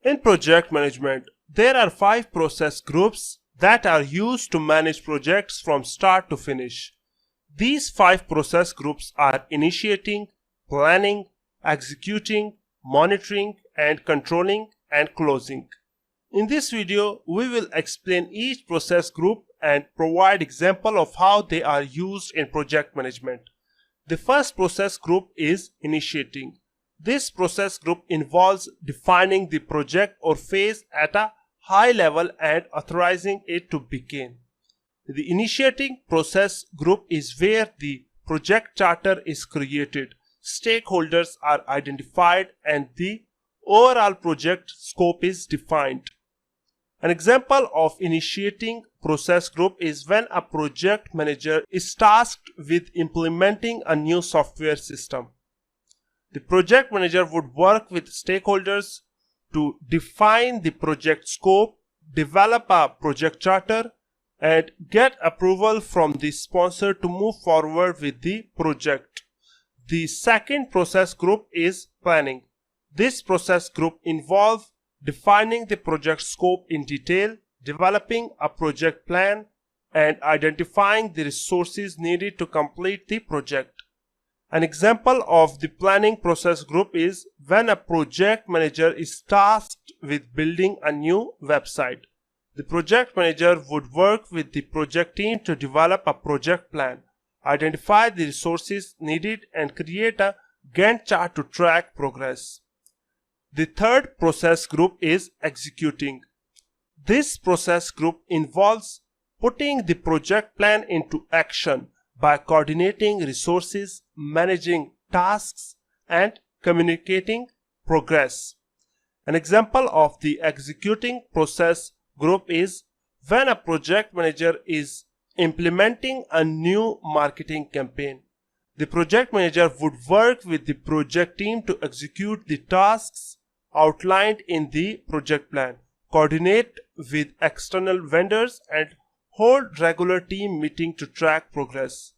In project management, there are 5 process groups that are used to manage projects from start to finish. These 5 process groups are initiating, planning, executing, monitoring, and controlling and closing. In this video, we will explain each process group and provide example of how they are used in project management. The first process group is initiating. This process group involves defining the project or phase at a high level and authorizing it to begin. The initiating process group is where the project charter is created, stakeholders are identified, and the overall project scope is defined. An example of initiating process group is when a project manager is tasked with implementing a new software system. The project manager would work with stakeholders to define the project scope, develop a project charter, and get approval from the sponsor to move forward with the project. The second process group is planning. This process group involves defining the project scope in detail, developing a project plan, and identifying the resources needed to complete the project. An example of the planning process group is when a project manager is tasked with building a new website. The project manager would work with the project team to develop a project plan, identify the resources needed, and create a Gantt chart to track progress. The third process group is executing. This process group involves putting the project plan into action by coordinating resources, managing tasks, and communicating progress. An example of the executing process group is when a project manager is implementing a new marketing campaign. The project manager would work with the project team to execute the tasks outlined in the project plan, coordinate with external vendors, and hold regular team meetings to track progress.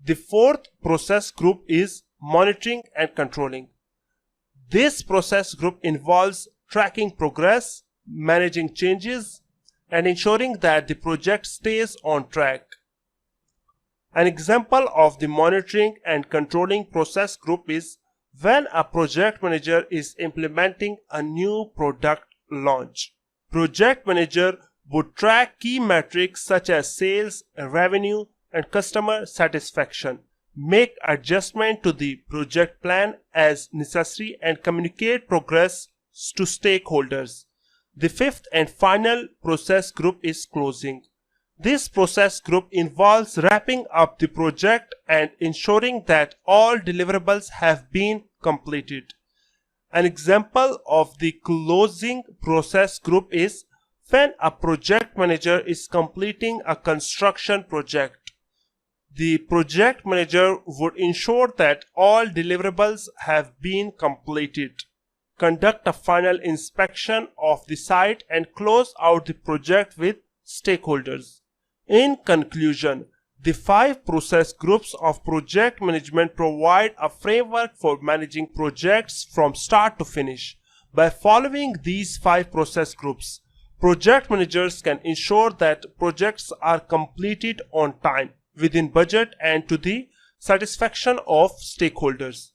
The fourth process group is monitoring and controlling. This process group involves tracking progress, managing changes, and ensuring that the project stays on track. An example of the monitoring and controlling process group is when a project manager is implementing a new product launch. Project manager would track key metrics such as sales, revenue, and customer satisfaction, make adjustment to the project plan as necessary, and communicate progress to stakeholders. The fifth and final process group is closing. This process group involves wrapping up the project and ensuring that all deliverables have been completed. An example of the closing process group is when a project manager is completing a construction project. The project manager would ensure that all deliverables have been completed, conduct a final inspection of the site, and close out the project with stakeholders. In conclusion, the 5 process groups of project management provide a framework for managing projects from start to finish. By following these 5 process groups, project managers can ensure that projects are completed on time, within budget, and to the satisfaction of stakeholders.